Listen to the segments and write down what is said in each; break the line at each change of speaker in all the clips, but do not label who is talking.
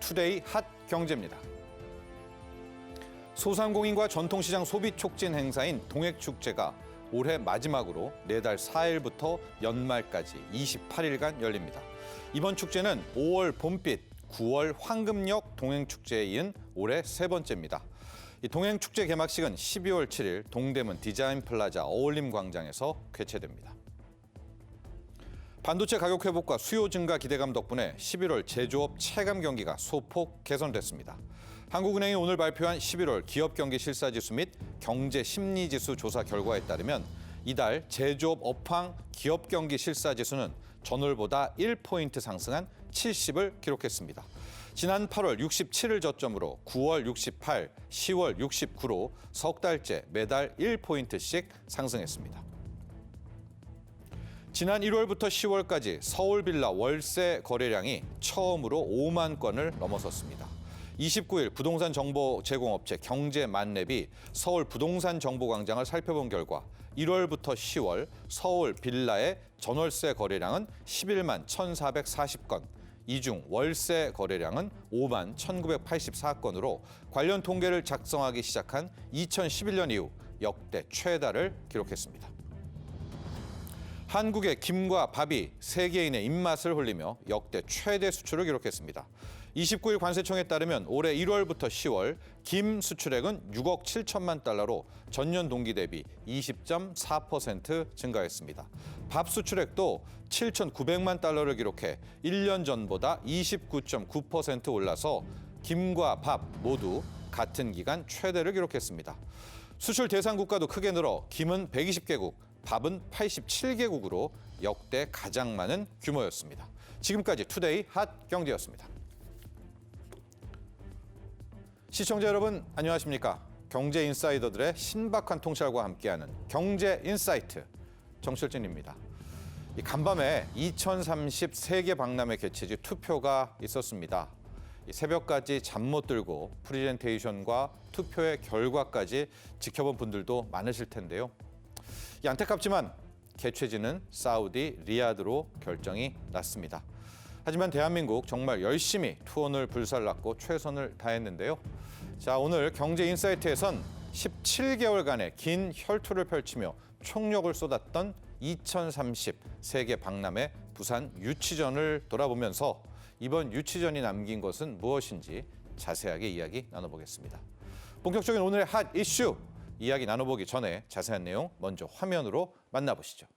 투데이 핫 경제입니다. 소상공인과 전통시장 소비 촉진 행사인 동해축제가 올해 마지막으로 내달 4일부터 연말까지 28일간 열립니다. 이번 축제는 5월 봄빛, 9월 황금역 동행축제에 이은 올해 세 번째입니다. 이 동행축제 개막식은 12월 7일 동대문 디자인플라자 어울림광장에서 개최됩니다. 반도체 가격 회복과 수요 증가 기대감 덕분에 11월 제조업 체감 경기가 소폭 개선됐습니다. 한국은행이 오늘 발표한 11월 기업 경기 실사지수 및 경제 심리지수 조사 결과에 따르면 이달 제조업 업황 기업 경기 실사지수는 전월보다 1포인트 상승한 70을 기록했습니다. 지난 8월 67을 저점으로 9월 68, 10월 69로 석 달째 매달 1포인트씩 상승했습니다. 지난 1월부터 10월까지 서울 빌라 월세 거래량이 처음으로 5만 건을 넘어섰습니다. 29일 부동산 정보 제공업체 경제만렙이 서울 부동산 정보광장을 살펴본 결과 1월부터 10월 서울 빌라의 전월세 거래량은 11만 1,440건, 이 중 월세 거래량은 5만 1,984건으로 관련 통계를 작성하기 시작한 2011년 이후 역대 최다를 기록했습니다. 한국의 김과 밥이 세계인의 입맛을 홀리며 역대 최대 수출을 기록했습니다. 29일 관세청에 따르면 올해 1월부터 10월 김 수출액은 6억 7천만 달러로 전년 동기 대비 20.4% 증가했습니다. 밥 수출액도 7,900만 달러를 기록해 1년 전보다 29.9% 올라서 김과 밥 모두 같은 기간 최대를 기록했습니다. 수출 대상 국가도 크게 늘어 김은 120개국, 밥은 87개국으로 역대 가장 많은 규모였습니다. 지금까지 투데이 핫 경제였습니다. 시청자 여러분 안녕하십니까? 경제 인사이더들의 신박한 통찰과 함께하는 경제 인사이트 정실진입니다. 간밤에 2030 세계 박람회 개최지 투표가 있었습니다. 새벽까지 잠 못 들고 프리젠테이션과 투표의 결과까지 지켜본 분들도 많으실 텐데요. 안타깝지만 개최지는 사우디 리야드로 결정이 났습니다. 하지만 대한민국 정말 열심히 투혼을 불살랐고 최선을 다했는데요. 자, 오늘 경제 인사이트에선 17개월간의 긴 혈투를 펼치며 총력을 쏟았던 2030 세계 박람회 부산 유치전을 돌아보면서 이번 유치전이 남긴 것은 무엇인지 자세하게 이야기 나눠보겠습니다. 본격적인 오늘의 핫 이슈 이야기 나눠보기 전에 자세한 내용 먼저 화면으로 만나보시죠.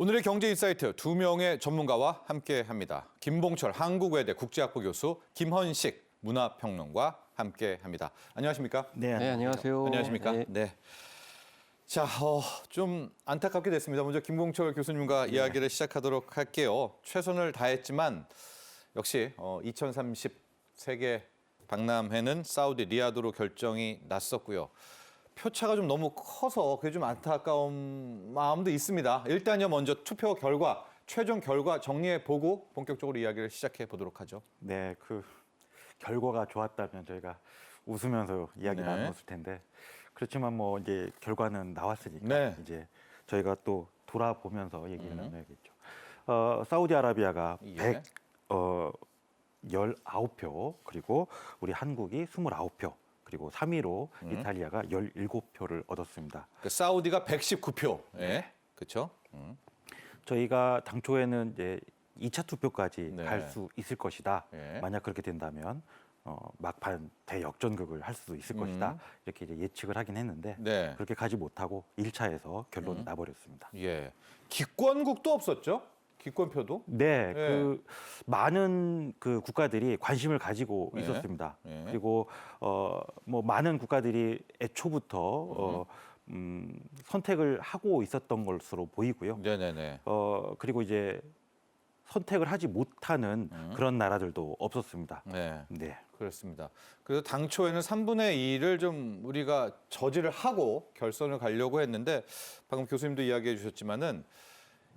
오늘의 경제인사이트 두 명의 전문가와 함께합니다. 김봉철 한국외대 국제학부 교수, 김헌식 문화평론가 함께합니다. 안녕하십니까?
네, 안녕하세요.
안녕하십니까? 네. 자, 좀 안타깝게 됐습니다. 먼저 김봉철 교수님과 이야기를 시작하도록 할게요. 최선을 다했지만 역시 2030 세계 박람회는 사우디 리야드로 결정이 났었고요. 표차가 좀 너무 커서 그게 좀 안타까운 마음도 있습니다. 일단요, 먼저 투표 결과, 최종 결과 정리해보고 본격적으로 이야기를 시작해 보도록 하죠.
네, 그 결과가 좋았다면 저희가 웃으면서 이야기 나눴을 텐데 그렇지만 뭐 이제 결과는 나왔으니까 이제 저희가 또 돌아보면서 얘기를 나눠야겠죠. 사우디아라비아가 19표, 그리고 우리 한국이 29표. 그리고 3위로 이탈리아가 17표를 얻었습니다.
사우디가 119표. 네. 그렇죠?
저희가 당초에는 이제 2차 투표까지 갈 수 있을 것이다. 만약 그렇게 된다면 막판 대역전극을 할 수도 있을 것이다. 이렇게 이제 예측을 하긴 했는데
네.
그렇게 가지 못하고 1차에서 결론이 나버렸습니다.
예. 기권국도 없었죠? 기권표도?
네,
예.
그 많은 그 국가들이 관심을 가지고
예.
있었습니다.
예.
그리고 뭐 많은 국가들이 애초부터 선택을 하고 있었던 것으로 보이고요.
네네네.
그리고 이제 선택을 하지 못하는 그런 나라들도 없었습니다.
네.
네.
그렇습니다. 그래서 당초에는 3분의 2를 좀 우리가 저지를 하고 결선을 가려고 했는데 방금 교수님도 이야기해 주셨지만은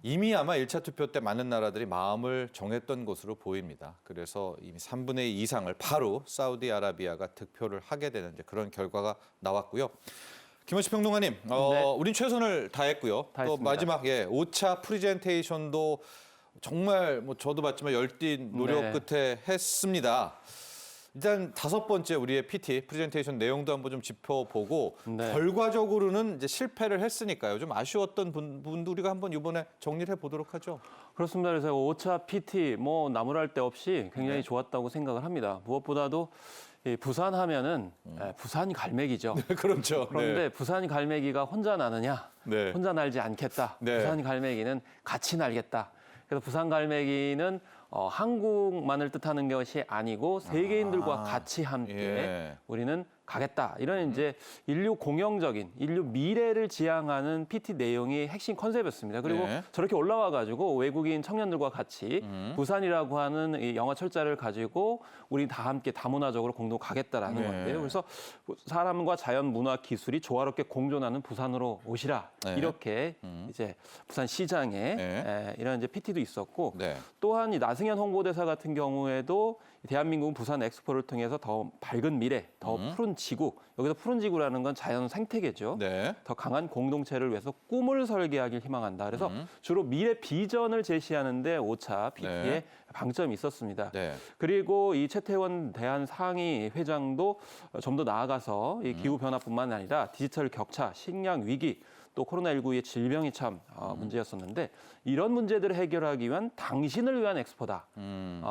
이미 아마 1차 투표 때 많은 나라들이 마음을 정했던 것으로 보입니다. 그래서 이미 3분의 2 이상을 바로 사우디아라비아가 득표를 하게 되는 이제 그런 결과가 나왔고요. 김원식 평론가님,
네.
우린 최선을 다했고요. 또
다했습니다.
마지막 5차 프리젠테이션도 정말 뭐 저도 봤지만 열띤 노력
네.
끝에 했습니다. 일단 5번째 우리의 PT 프레젠테이션 내용도 한번 좀 짚어보고
네.
결과적으로는 이제 실패를 했으니까요. 좀 아쉬웠던 부분도 우리가 한번 이번에 정리를 해보도록 하죠.
그렇습니다. 그래서 5차 PT 뭐 나무랄 데 없이 굉장히
네.
좋았다고 생각을 합니다. 무엇보다도 이 부산 하면은 부산이 갈매기죠.
그렇죠.
그런데 부산이 갈매기가 혼자 나느냐?
네.
혼자 날지 않겠다.
네.
부산 갈매기는 같이 날겠다. 그래서 부산 갈매기는 한국만을 뜻하는 것이 아니고 세계인들과 같이 함께
예.
우리는 가겠다. 이런 이제 인류 공영적인 인류 미래를 지향하는 PT 내용이 핵심 컨셉이었습니다. 그리고
네.
저렇게 올라와 가지고 외국인 청년들과 같이 부산이라고 하는 이 영어 철자를 가지고 우리 다 함께 다문화적으로 공동 가겠다라는
네.
건데요. 그래서 사람과 자연, 문화, 기술이 조화롭게 공존하는 부산으로 오시라.
네.
이렇게 이제 부산 시장에
네.
이런 이제 PT도 있었고
네.
또한 이 나승현 홍보대사 같은 경우에도 대한민국은 부산 엑스포를 통해서 더 밝은 미래, 더 푸른 지구, 여기서 푸른 지구라는 건 자연 생태계죠.
네.
더 강한 공동체를 위해서 꿈을 설계하길 희망한다. 그래서 주로 미래 비전을 제시하는데 5차 PT에
네.
방점이 있었습니다.
네.
그리고 이 최태원 대한상의 회장도 좀 더 나아가서 이 기후 변화뿐만 아니라 디지털 격차, 식량 위기, 또 코로나19의 질병이 참 문제였었는데 이런 문제들을 해결하기 위한 당신을 위한 엑스포다.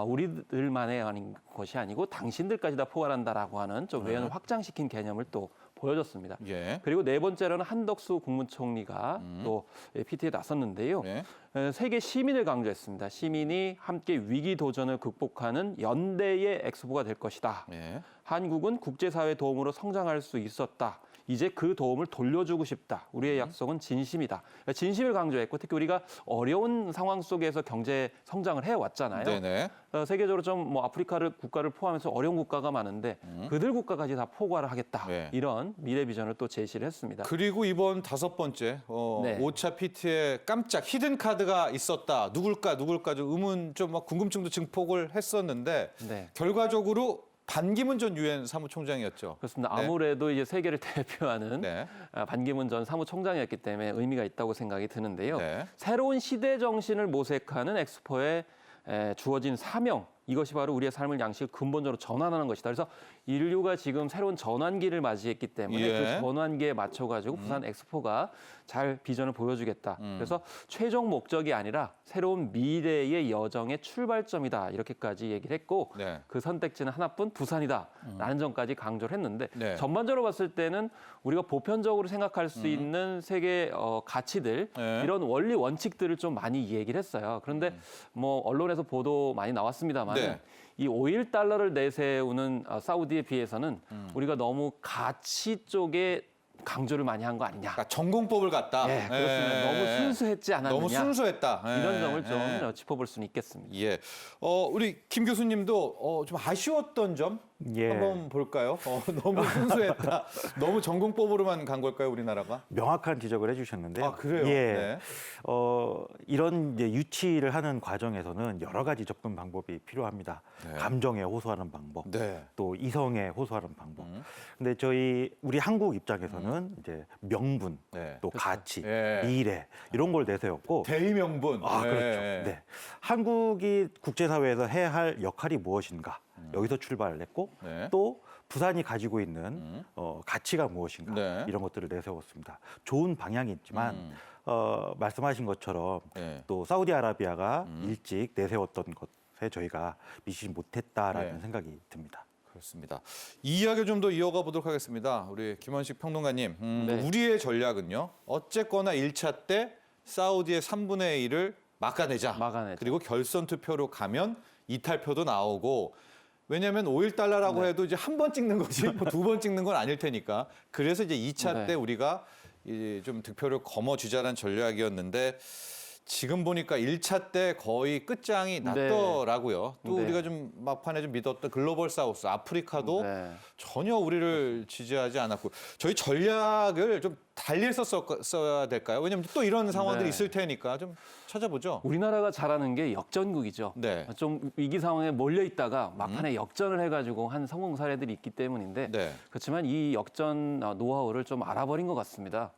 우리들만의 아닌 것이 아니고 당신들까지 다 포괄한다라고 하는 좀 외연을 확장시킨 개념을 또 보여줬습니다.
예.
그리고 네 번째로는 한덕수 국무총리가 또 PT에 나섰는데요.
네.
세계 시민을 강조했습니다. 시민이 함께 위기 도전을 극복하는 연대의 엑스포가 될 것이다.
예.
한국은 국제사회 도움으로 성장할 수 있었다. 이제 그 도움을 돌려주고 싶다. 우리의 약속은 진심이다. 진심을 강조했고 특히 우리가 어려운 상황 속에서 경제 성장을 해왔잖아요.
네네.
세계적으로 좀 뭐 아프리카를 국가를 포함해서 어려운 국가가 많은데 그들 국가까지 다 포괄을 하겠다.
네.
이런 미래 비전을 또 제시를 했습니다.
그리고 이번 5번째
네.
5차 PT에 깜짝 히든 카드가 있었다. 누굴까 좀 의문 좀 막 궁금증도 증폭을 했었는데
네.
결과적으로 반기문 전 유엔 사무총장이었죠.
그렇습니다.
네.
아무래도 이제 세계를 대표하는
네.
반기문 전 사무총장이었기 때문에 의미가 있다고 생각이 드는데요.
네.
새로운 시대 정신을 모색하는 엑스포에 주어진 사명, 이것이 바로 우리의 삶을 양식을 근본적으로 전환하는 것이다. 그래서 인류가 지금 새로운 전환기를 맞이했기 때문에
예.
그 전환기에 맞춰가지고 부산 엑스포가 잘 비전을 보여주겠다. 그래서 최종 목적이 아니라 새로운 미래의 여정의 출발점이다. 이렇게까지 얘기를 했고
네.
그 선택지는 하나뿐 부산이다라는 점까지 강조를 했는데
네.
전반적으로 봤을 때는 우리가 보편적으로 생각할 수 있는 세계 가치들
네.
이런 원리 원칙들을 좀 많이 얘기를 했어요. 그런데 뭐 언론에서 보도 많이 나왔습니다만
네.
이 오일 달러를 내세우는 사우디에 비해서는 우리가 너무 가치 쪽에 강조를 많이 한 거 아니냐.
그러니까 전공법을 갖다.
네, 그렇습니다. 너무 순수했지 않았느냐.
너무 순수했다.
이런
예.
점을 좀
예.
짚어볼 수는 있겠습니다.
예. 우리 김 교수님도 좀 아쉬웠던 점
예.
한번 볼까요? 너무 순수했다. 너무 전공법으로만 간 걸까요, 우리나라가?
명확한 지적을 해주셨는데요.
아, 그래요?
예.
네.
이런 이제 유치를 하는 과정에서는 여러 가지 접근 방법이 필요합니다.
네.
감정에 호소하는 방법,
네.
또 이성에 호소하는 방법. 근데 우리 한국 입장에서는 이제 명분,
네.
또 가치,
예.
미래 이런 걸 내세웠고.
대의명분.
아, 그렇죠.
네.
네. 한국이 국제사회에서 해야 할 역할이 무엇인가 여기서 출발을 했고
네.
또 부산이 가지고 있는 가치가 무엇인가
네.
이런 것들을 내세웠습니다. 좋은 방향이 있지만 말씀하신 것처럼
네.
또 사우디아라비아가 일찍 내세웠던 것에 저희가 미치지 못했다라는
네.
생각이 듭니다.
그렇습니다. 이 이야기 좀 더 이어가 보도록 하겠습니다. 우리 김원식 평론가님,
네.
우리의 전략은요. 어쨌거나 1차 때 사우디의 3분의 1을 막아내자. 그리고 결선 투표로 가면 이탈표도 나오고 왜냐하면 5.1달러라고 해도 이제 한 번 찍는 거지 뭐 두 번 찍는 건 아닐 테니까. 그래서 이제 2차 때 우리가 이제 좀 득표를 거머쥐자라는 전략이었는데 지금 보니까 1차 때 거의 끝장이 났더라고요. 또 우리가 좀 막판에 좀 믿었던 글로벌 사우스, 아프리카도 전혀 우리를 지지하지 않았고 저희 전략을 좀 달리 했었어야 될까요? 왜냐하면 또 이런 상황들이 있을 테니까 좀 찾아보죠.
우리나라가 잘하는 게 역전국이죠.
네.
좀 위기 상황에 몰려 있다가 막판에 역전을 해가지고 한 성공 사례들이 있기 때문인데 그렇지만 이 역전 노하우를 좀 알아버린 것 같습니다.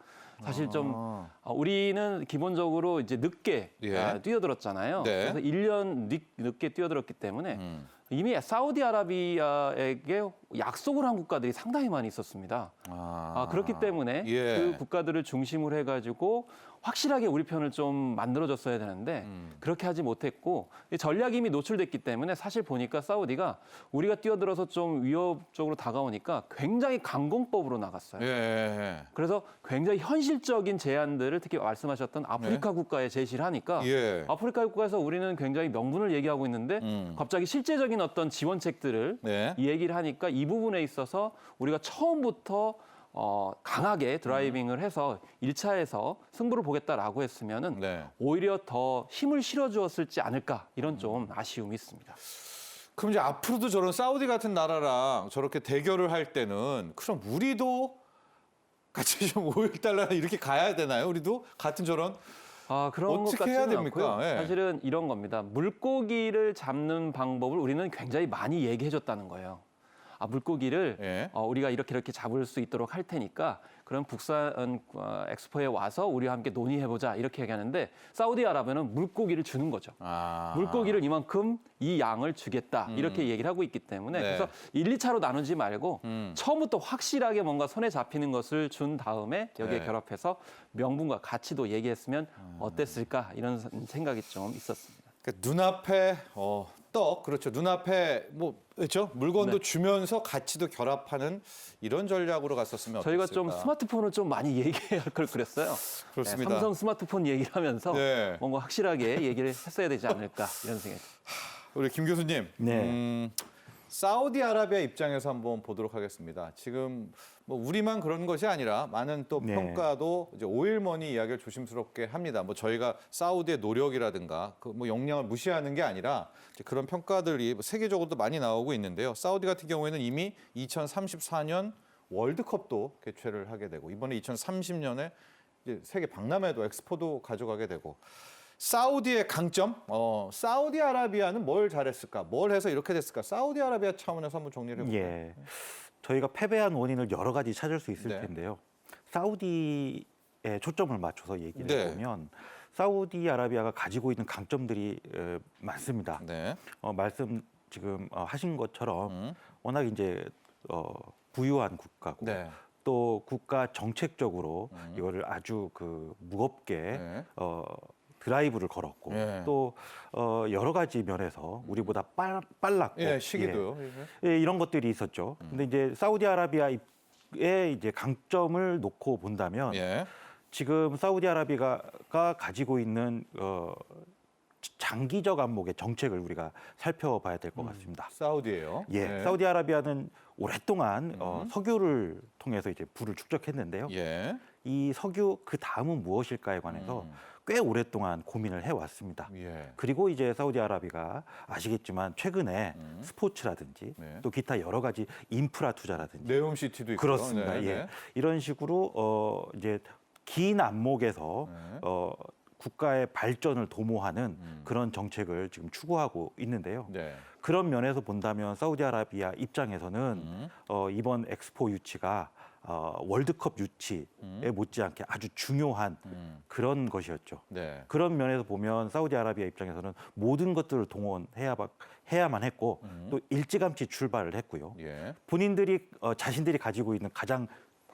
사실 좀 우리는 기본적으로 이제 늦게 뛰어들었잖아요. 그래서 1년 늦게 뛰어들었기 때문에 이미 사우디아라비아에게 약속을 한 국가들이 상당히 많이 있었습니다. 그렇기 때문에 그 국가들을 중심으로 해가지고 확실하게 우리 편을 좀 만들어줬어야 되는데 그렇게 하지 못했고 전략이 이미 노출됐기 때문에 사실 보니까 사우디가 우리가 뛰어들어서 좀 위협적으로 다가오니까 굉장히 강공법으로 나갔어요. 그래서 굉장히 현실적인 제안들을 특히 말씀하셨던 아프리카 국가에 제시를 하니까 아프리카 국가에서 우리는 굉장히 명분을 얘기하고 있는데 갑자기 실제적인 어떤 지원책들을 이 얘기를 하니까 이 부분에 있어서 우리가 처음부터 강하게 드라이빙을 해서 1차에서 승부를 보겠다라고 했으면은 오히려 더 힘을 실어주었을지 않을까 이런 좀 아쉬움이 있습니다.
그럼 이제 앞으로도 저런 사우디 같은 나라랑 저렇게 대결을 할 때는 그럼 우리도 같이 좀 5.1달러 이렇게 가야 되나요? 우리도 같은 저런
그런 것
어떻게 해야
같지는
됩니까?
않고요. 사실은 이런 겁니다. 물고기를 잡는 방법을 우리는 굉장히 많이 얘기해줬다는 거예요. 물고기를 우리가 이렇게 잡을 수 있도록 할 테니까 그럼 북산 엑스포에 와서 우리와 함께 논의해보자 이렇게 얘기하는데 사우디아라비아는 물고기를 주는 거죠. 물고기를 이만큼 이 양을 주겠다 이렇게 얘기를 하고 있기 때문에 그래서 1, 2차로 나누지 말고 처음부터 확실하게 뭔가 손에 잡히는 것을 준 다음에 여기에 결합해서 명분과 가치도 얘기했으면 어땠을까 이런 생각이 좀 있었습니다.
그러니까 눈앞에 그렇죠. 눈앞에 그렇죠. 물건도 주면서 가치도 결합하는 이런 전략으로 갔었으면
저희가
어땠을까?
좀 스마트폰을 좀 많이 얘기할 걸 그랬어요.
그렇습니다.
삼성 스마트폰 얘기를 하면서 뭔가 확실하게 얘기를 했어야 되지 않을까 이런 생각이 듭니다.
우리 김 교수님, 사우디아라비아 입장에서 한번 보도록 하겠습니다. 지금 우리만 그런 것이 아니라 많은 또 평가도 이제 오일머니 이야기를 조심스럽게 합니다. 저희가 사우디의 노력이라든가 그 역량을 무시하는 게 아니라 이제 그런 평가들이 세계적으로도 많이 나오고 있는데요. 사우디 같은 경우에는 이미 2034년 월드컵도 개최를 하게 되고 이번에 2030년에 이제 세계 박람회도 엑스포도 가져가게 되고. 사우디의 강점, 사우디아라비아는 뭘 잘했을까? 뭘 해서 이렇게 됐을까? 사우디아라비아 차원에서 한번 정리를 해볼까요?
저희가 패배한 원인을 여러 가지 찾을 수 있을 텐데요. 사우디에 초점을 맞춰서 얘기를 해보면 사우디아라비아가 가지고 있는 강점들이 많습니다. 말씀 지금 하신 것처럼 워낙 이제 부유한 국가고 또 국가 정책적으로 이거를 아주 무겁게 드라이브를 걸었고 또 여러 가지 면에서 우리보다 빨랐고
시기도요.
이런 것들이 있었죠. 근데 이제 사우디아라비아의 이제 강점을 놓고 본다면 지금 사우디아라비아가 가지고 있는 장기적 안목의 정책을 우리가 살펴봐야 될 것 같습니다.
사우디예요.
사우디아라비아는 오랫동안 석유를 통해서 이제 부를 축적했는데요. 이 석유 그 다음은 무엇일까에 관해서 꽤 오랫동안 고민을 해왔습니다. 그리고 이제 사우디아라비아가 아시겠지만 최근에 스포츠라든지 또 기타 여러 가지 인프라 투자라든지
네옴시티도 있고
그렇습니다. 이런 식으로 이제 긴 안목에서 국가의 발전을 도모하는 그런 정책을 지금 추구하고 있는데요. 그런 면에서 본다면 사우디아라비아 입장에서는 이번 엑스포 유치가 월드컵 유치에 못지않게 아주 중요한 그런 것이었죠. 그런 면에서 보면 사우디아라비아 입장에서는 모든 것들을 동원해야만 했고 또 일찌감치 출발을 했고요. 본인들이 자신들이 가지고 있는 가장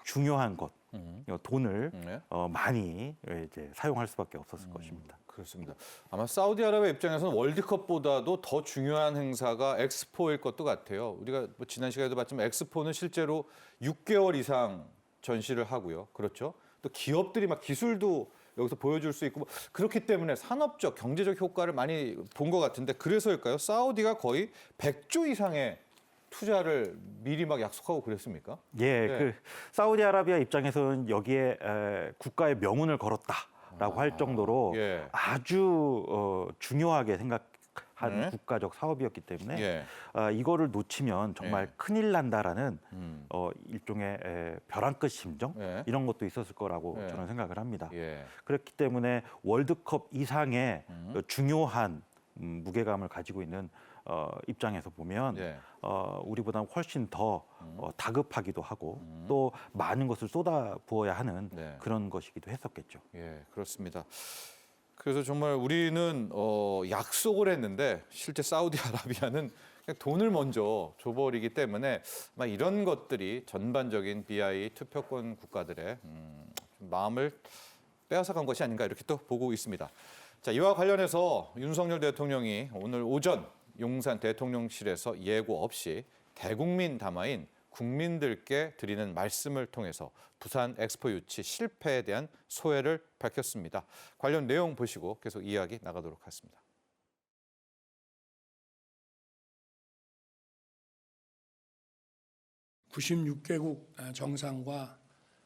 중요한 것 돈을
네.
많이 이제 사용할 수밖에 없었을 것입니다.
그렇습니다. 아마 사우디아라비아 입장에서는 월드컵보다도 더 중요한 행사가 엑스포일 것도 같아요. 우리가 뭐 지난 시간에도 봤지만 엑스포는 실제로 6개월 이상 전시를 하고요. 그렇죠? 또 기업들이 막 기술도 여기서 보여줄 수 있고 그렇기 때문에 산업적, 경제적 효과를 많이 본 것 같은데 그래서일까요? 사우디가 거의 100조 이상의 투자를 미리 막 약속하고 그랬습니까?
예,
네.
그 사우디아라비아 입장에서는 여기에 국가의 명운을 걸었다라고 할 정도로
예.
아주 중요하게 생각한
네.
국가적 사업이었기 때문에
예.
이거를 놓치면 정말
예.
큰일 난다라는
음.
일종의 벼랑 끝 심정
예.
이런 것도 있었을 거라고
예.
저는 생각을 합니다.
예.
그렇기 때문에 월드컵 이상의 중요한 무게감을 가지고 있는 입장에서 보면
예.
우리보다 훨씬 더 다급하기도 하고 또 많은 것을 쏟아 부어야 하는
네.
그런 것이기도 했었겠죠.
예, 그렇습니다. 그래서 정말 우리는 약속을 했는데 실제 사우디아라비아는 그냥 돈을 먼저 줘버리기 때문에 아마 이런 것들이 전반적인 BI 투표권 국가들의 좀 마음을 빼앗아간 것이 아닌가 이렇게 또 보고 있습니다. 자, 이와 관련해서 윤석열 대통령이 오늘 오전 용산 대통령실에서 예고 없이 대국민 담화인 국민들께 드리는 말씀을 통해서 부산 엑스포 유치 실패에 대한 소회를 밝혔습니다. 관련 내용 보시고 계속 이야기 나가도록 하겠습니다.
(96개국) 정상과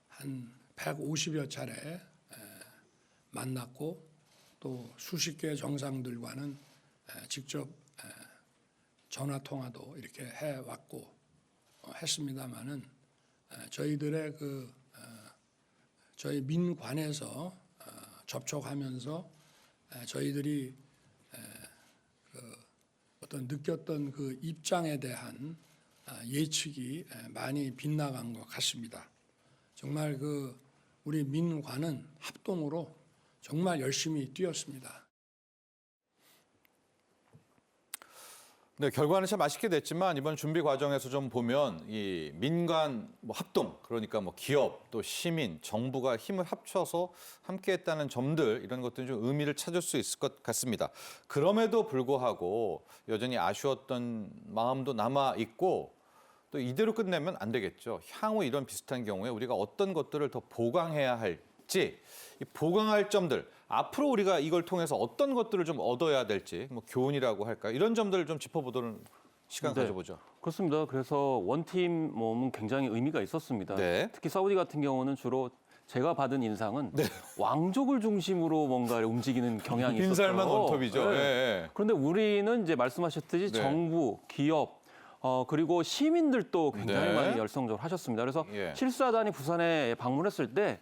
한 150여 차례 만났고 또 수십 개 정상들과는 직접 전화 통화도 이렇게 해왔고 했습니다마는 저희들의 저희 민관에서 접촉하면서 저희들이 어떤 느꼈던 그 입장에 대한 예측이 많이 빗나간 것 같습니다. 정말 우리 민관은 합동으로 정말 열심히 뛰었습니다.
네, 결과는 참 아쉽게 됐지만 이번 준비 과정에서 좀 보면 이 민간 합동 그러니까 기업 또 시민 정부가 힘을 합쳐서 함께했다는 점들 이런 것들이 좀 의미를 찾을 수 있을 것 같습니다. 그럼에도 불구하고 여전히 아쉬웠던 마음도 남아 있고 또 이대로 끝내면 안 되겠죠. 향후 이런 비슷한 경우에 우리가 어떤 것들을 더 보강해야 할지 이 보강할 점들 앞으로 우리가 이걸 통해서 어떤 것들을 좀 얻어야 될지 교훈이라고 할까요? 이런 점들을 좀 짚어보도록 시간
네.
가져보죠.
그렇습니다. 그래서 원팀 몸은 굉장히 의미가 있었습니다.
네.
특히 사우디 같은 경우는 주로 제가 받은 인상은 왕족을 중심으로 뭔가 움직이는 경향이 있었어요.
빈살만 원톱이죠.
네.
예, 예.
그런데 우리는 이제 말씀하셨듯이
네.
정부, 기업, 그리고 시민들도 굉장히
네.
많이 열성적으로 하셨습니다. 그래서
예.
실사단이 부산에 방문했을 때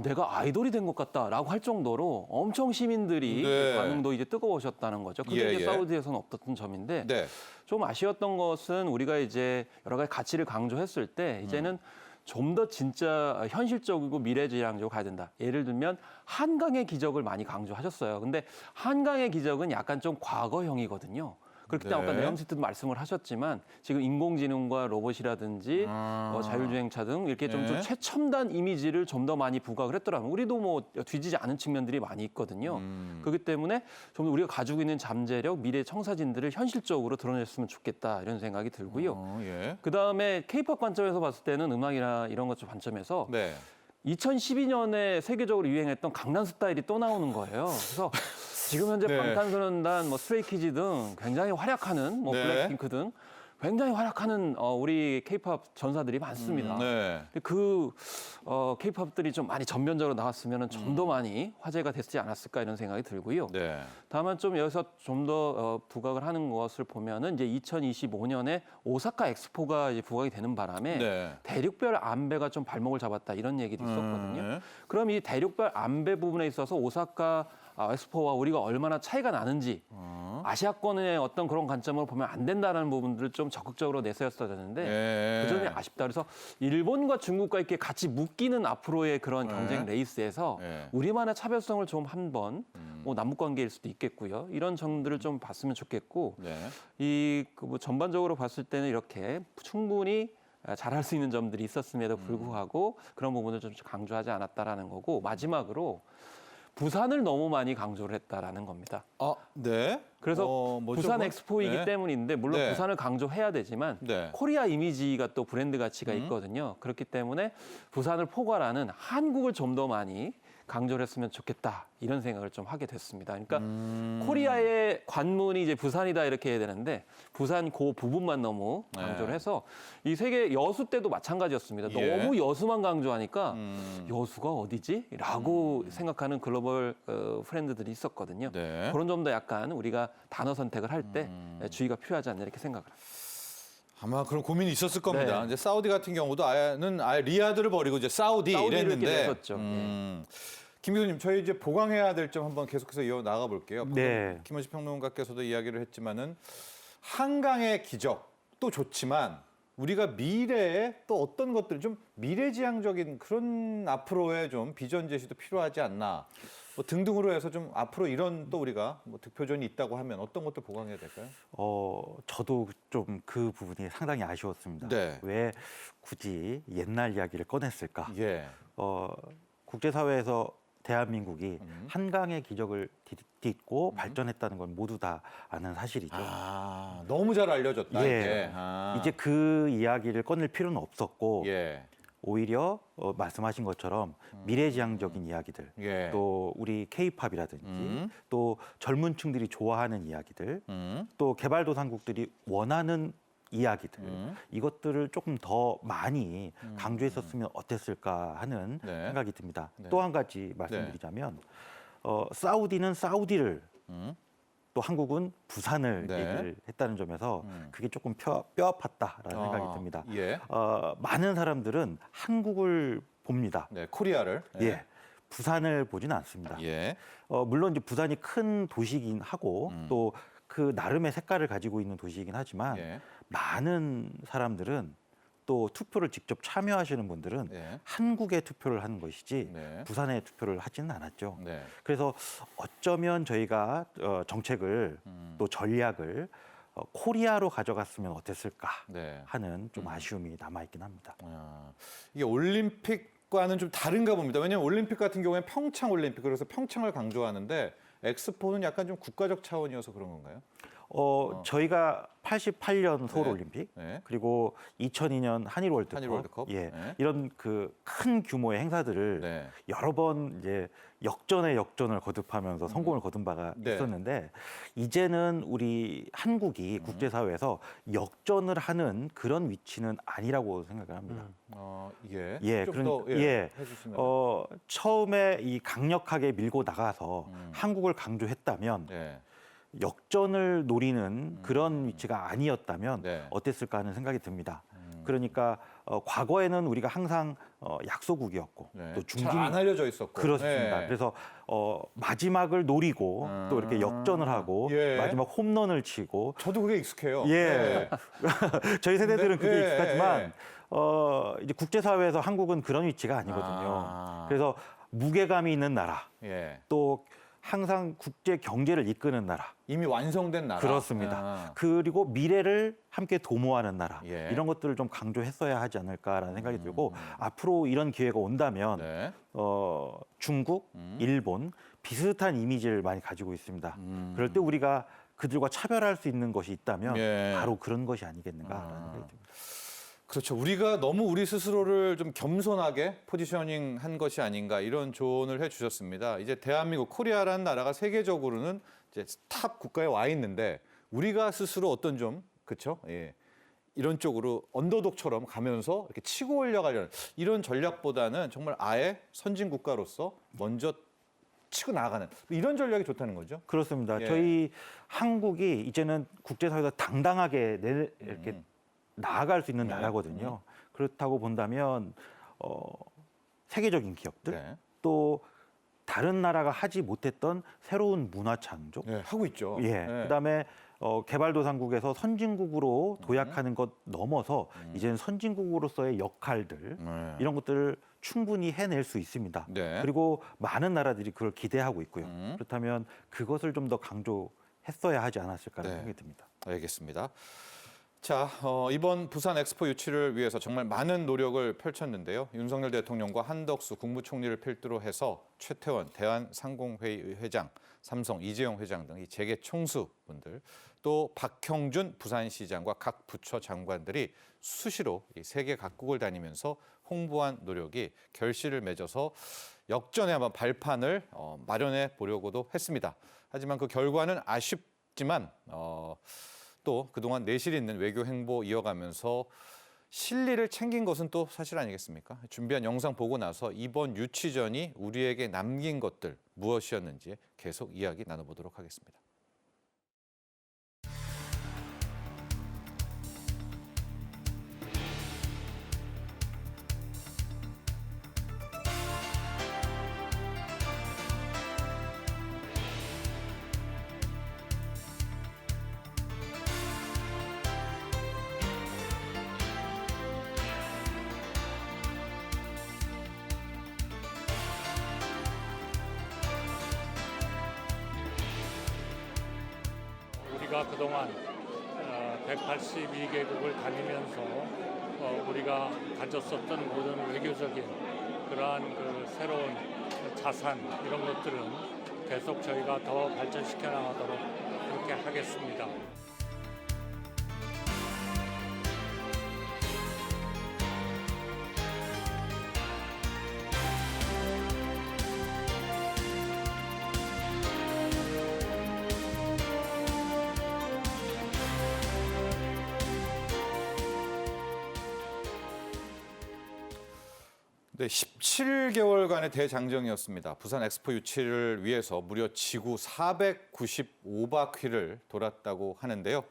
내가 아이돌이 된 것 같다라고 할 정도로 엄청 시민들이
네.
반응도 이제 뜨거우셨다는 거죠. 그게
예,
이제
예.
사우디에서는 없었던 점인데
네.
좀 아쉬웠던 것은 우리가 이제 여러 가지 가치를 강조했을 때 이제는 좀 더 진짜 현실적이고 미래지향적으로 가야 된다. 예를 들면 한강의 기적을 많이 강조하셨어요. 근데 한강의 기적은 약간 좀 과거형이거든요. 그렇기 때문에 아까
네.
내영 씨도 말씀을 하셨지만 지금 인공지능과 로봇이라든지 자율주행차 등 이렇게 좀
네.
최첨단 이미지를 좀 더 많이 부각을 했더라면 우리도 뒤지지 않은 측면들이 많이 있거든요. 그렇기 때문에 좀 우리가 가지고 있는 잠재력, 미래 청사진들을 현실적으로 드러냈으면 좋겠다 이런 생각이 들고요.
예.
그다음에 K-팝 관점에서 봤을 때는 음악이나 이런 것 관점에서
네.
2012년에 세계적으로 유행했던 강남 스타일이 또 나오는 거예요. 그래서 지금 현제
네.
방탄소년단, 스트레이키즈 등 굉장히 활약하는
네.
블랙핑크 등 굉장히 활약하는 우리 K-팝 전사들이 많습니다.
네.
그 K-팝들이 좀 많이 전면적으로 나왔으면 좀 더 많이 화제가 됐지 않았을까 이런 생각이 들고요.
네.
다만 좀 여기서 좀 더 부각을 하는 것을 보면은 이제 2025년에 오사카 엑스포가 이제 부각이 되는 바람에
네.
대륙별 안배가 좀 발목을 잡았다 이런 얘기도 있었거든요.
네.
그럼 이 대륙별 안배 부분에 있어서 오사카 엑스포와 우리가 얼마나 차이가 나는지 아시아권의 어떤 그런 관점으로 보면 안 된다는 부분들을 좀 적극적으로 내세웠어야 되는데
예.
그 점이 아쉽다. 그래서 일본과 중국과 이렇게 같이 묶이는 앞으로의 그런
네.
경쟁 레이스에서
네.
우리만의 차별성을 좀 한번 남북 관계일 수도 있겠고요. 이런 점들을 좀 봤으면 좋겠고
네.
이 전반적으로 봤을 때는 이렇게 충분히 잘할 수 있는 점들이 있었음에도 불구하고 그런 부분을 좀 강조하지 않았다라는 거고 마지막으로 부산을 너무 많이 강조를 했다라는 겁니다.
아, 네.
그래서
뭐죠,
부산
그건?
엑스포이기
네.
때문인데 물론
네.
부산을 강조해야 되지만
네.
코리아 이미지가 또 브랜드 가치가 있거든요. 그렇기 때문에 부산을 포괄하는 한국을 좀 더 많이 강조를 했으면 좋겠다 이런 생각을 좀 하게 됐습니다. 그러니까 코리아의 관문이 이제 부산이다 이렇게 해야 되는데 부산 그 부분만 너무 강조를 해서 이 세계 여수 때도 마찬가지였습니다.
예.
너무 여수만 강조하니까 여수가 어디지? 라고 생각하는 글로벌 브랜드들이 있었거든요.
네.
그런 점도 약간 우리가 단어 선택을 할 때 주의가 필요하지 않나 이렇게 생각을 합니다.
아마 그런 고민이 있었을 겁니다.
네.
이제 사우디 같은 경우도 아예 리야드를 버리고 이제 사우디
사우디를
이랬는데.
이렇게 냈었죠.
김 교수님, 저희 이제 보강해야 될 점 한번 계속해서 이어 나가 볼게요.
네.
김원식 평론가께서도 이야기를 했지만은 한강의 기적도 좋지만 우리가 미래에 또 어떤 것들 좀 미래지향적인 그런 앞으로의 좀 비전 제시도 필요하지 않나. 뭐 등등으로 해서 좀 앞으로 이런 또 우리가 뭐 득표전이 있다고 하면 어떤 것들 보강해야 될까요?
저도 좀 그 부분이 상당히 아쉬웠습니다.
네.
왜 굳이 옛날 이야기를 꺼냈을까?
예.
국제사회에서 대한민국이 한강의 기적을 딛고 발전했다는 건 모두 다 아는 사실이죠.
아, 너무 잘 알려졌다.
예.
이게. 아.
이제 그 이야기를 꺼낼 필요는 없었고
예.
오히려 말씀하신 것처럼 미래지향적인 이야기들,
예.
또 우리 K-팝이라든지 또 젊은 층들이 좋아하는 이야기들, 또 개발도상국들이 원하는 이야기들, 이것들을 조금 더 많이 강조했었으면 어땠을까 하는
네.
생각이 듭니다.
네.
또 한 가지 말씀드리자면 사우디는 사우디를 또 한국은 부산을
네.
얘기를 했다는 점에서 그게 조금 뼈 아팠다라는 생각이 듭니다.
예.
많은 사람들은 한국을 봅니다.
네, 코리아를.
예. 부산을 보지는 않습니다.
예.
물론 이제 부산이 큰 도시이긴 하고 또 그 나름의 색깔을 가지고 있는 도시이긴 하지만
예.
많은 사람들은 또 투표를 직접 참여하시는 분들은
예.
한국에 투표를 하는 것이지
네.
부산에 투표를 하지는 않았죠.
네.
그래서 어쩌면 저희가 정책을 또 전략을 코리아로 가져갔으면 어땠을까
네.
하는 좀 아쉬움이 남아있긴 합니다.
이게 올림픽과는 좀 다른가 봅니다. 왜냐하면 올림픽 같은 경우에 평창 올림픽, 그래서 평창을 강조하는데 엑스포는 약간 좀 국가적 차원이어서 그런 건가요?
저희가 88년 서울올림픽
네.
그리고 2002년 한일 월드컵,
한일 월드컵.
예,
네.
이런 그 큰 규모의 행사들을
네.
여러 번 이제 역전의 역전을 거듭하면서 성공을 거둔 바가
네.
있었는데 이제는 우리 한국이 국제사회에서 역전을 하는 그런 위치는 아니라고 생각을 합니다.
예.
예,
좀
그러니까,
더
예.
해주시면.
처음에 이 강력하게 밀고 나가서 한국을 강조했다면
네.
역전을 노리는 그런 위치가 아니었다면
네.
어땠을까 하는 생각이 듭니다. 그러니까 과거에는 우리가 항상 약소국이었고
네.
또
잘 안 알려져 있었고.
그렇습니다.
네.
그래서 마지막을 노리고 또 이렇게 역전을 하고
예.
마지막 홈런을 치고
저도 그게 익숙해요.
예. 저희 세대들은 그게
예,
익숙하지만 이제 국제사회에서 한국은 그런 위치가 아니거든요.
아.
그래서 무게감이 있는 나라,
예.
또 항상 국제 경제를 이끄는 나라.
이미 완성된 나라.
그렇습니다.
아.
그리고 미래를 함께 도모하는 나라.
예.
이런 것들을 좀 강조했어야 하지 않을까라는 생각이 들고 앞으로 이런 기회가 온다면
네.
중국, 일본 비슷한 이미지를 많이 가지고 있습니다. 그럴 때 우리가 그들과 차별할 수 있는 것이 있다면
예.
바로 그런 것이 아니겠는가라는 생각이 듭니다.
그렇죠. 우리가 너무 우리 스스로를 좀 겸손하게 포지셔닝 한 것이 아닌가 이런 조언을 해주셨습니다. 이제 대한민국, 코리아라는 나라가 세계적으로는 이제 탑 국가에 와 있는데 우리가 스스로 어떤 좀 그렇죠. 예. 이런 쪽으로 언더독처럼 가면서 이렇게 치고 올려가려는 이런 전략보다는 정말 아예 선진 국가로서 먼저 치고 나가는 이런 전략이 좋다는 거죠.
그렇습니다.
예.
저희 한국이 이제는 국제사회에서 당당하게 이렇게 나아갈 수 있는 나라거든요. 그렇다고 본다면 세계적인 기업들
네.
또 다른 나라가 하지 못했던 새로운 문화 창조,
네, 하고 있죠.
예,
네.
그다음에 개발도상국에서 선진국으로 도약하는 것 넘어서 이제는 선진국으로서의 역할들
네.
이런 것들을 충분히 해낼 수 있습니다.
네.
그리고 많은 나라들이 그걸 기대하고 있고요. 그렇다면 그것을 좀 더 강조했어야 하지 않았을까라는
네.
생각이 듭니다.
알겠습니다. 자, 이번 부산 엑스포 유치를 위해서 정말 많은 노력을 펼쳤는데요. 윤석열 대통령과 한덕수 국무총리를 필두로 해서 최태원 대한상공회의 회장, 삼성 이재용 회장 등 이 재계 총수분들, 또 박형준 부산시장과 각 부처 장관들이 수시로 이 세계 각국을 다니면서 홍보한 노력이 결실을 맺어서 역전의 한번 발판을 마련해 보려고도 했습니다. 하지만 그 결과는 아쉽지만 또 그동안 내실 있는 외교 행보 이어가면서 실리를 챙긴 것은 또 사실 아니겠습니까? 준비한 영상 보고 나서 이번 유치전이 우리에게 남긴 것들 무엇이었는지 계속 이야기 나눠보도록 하겠습니다.
우리가 그동안 182개국을 다니면서 우리가 가졌었던 모든 외교적인 그러한 그 새로운 자산 이런 것들은 계속 저희가 더 발전시켜 나가도록 그렇게 하겠습니다.
네, 17개월간의 대장정이었습니다. 부산 엑스포 유치를 위해서 무려 지구 495바퀴를 돌았다고 하는데요.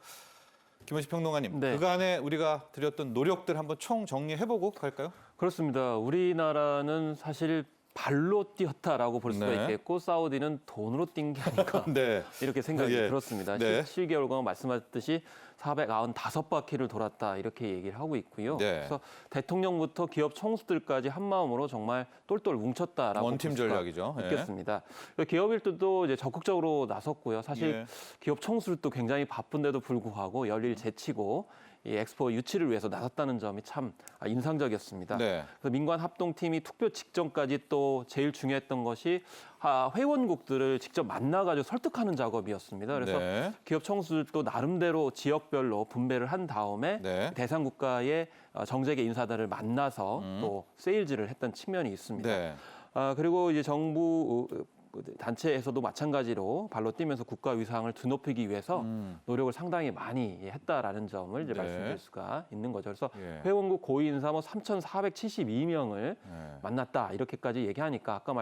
김원식 평론가님,
네.
그간에 우리가 들였던 노력들 한번 총 정리해보고 갈까요?
그렇습니다. 우리나라는 사실 발로 뛰었다라고 볼 수가
네.
있겠고 사우디는 돈으로 뛴 게 아닌가
네.
이렇게 생각이
예.
들었습니다.
네.
17개월간 말씀하셨듯이 495바퀴를 돌았다 이렇게 얘기를 하고 있고요.
네.
그래서 대통령부터 기업 총수들까지 한 마음으로 정말 똘똘 뭉쳤다라고
원팀
볼 수가
전략이죠. 예.
있겠습니다. 기업일들도 이제 적극적으로 나섰고요. 사실
예.
기업 총수들도 굉장히 바쁜데도 불구하고 열일 제치고 이 엑스포 유치를 위해서 나섰다는 점이 참 인상적이었습니다.
네.
그래서 민관 합동팀이 투표 직전까지 또 제일 중요했던 것이 회원국들을 직접 만나가지고 설득하는 작업이었습니다. 그래서
네.
기업 총수들도 나름대로 지역별로 분배를 한 다음에
네.
대상 국가의 정재계 인사들을 만나서 또 세일즈를 했던 측면이 있습니다.
네.
그리고 이제 정부 단체에서도 마찬가지로 발로 뛰면서 국가 위상을 드높이기 위해서 노력을 상당히 많이 했다라는 점을 이제
네.
말씀드릴 수가 있는 거죠. 그래서
예.
회원국 고위 인사 뭐 3,472명을
네.
만났다 이렇게까지 얘기하니까 아까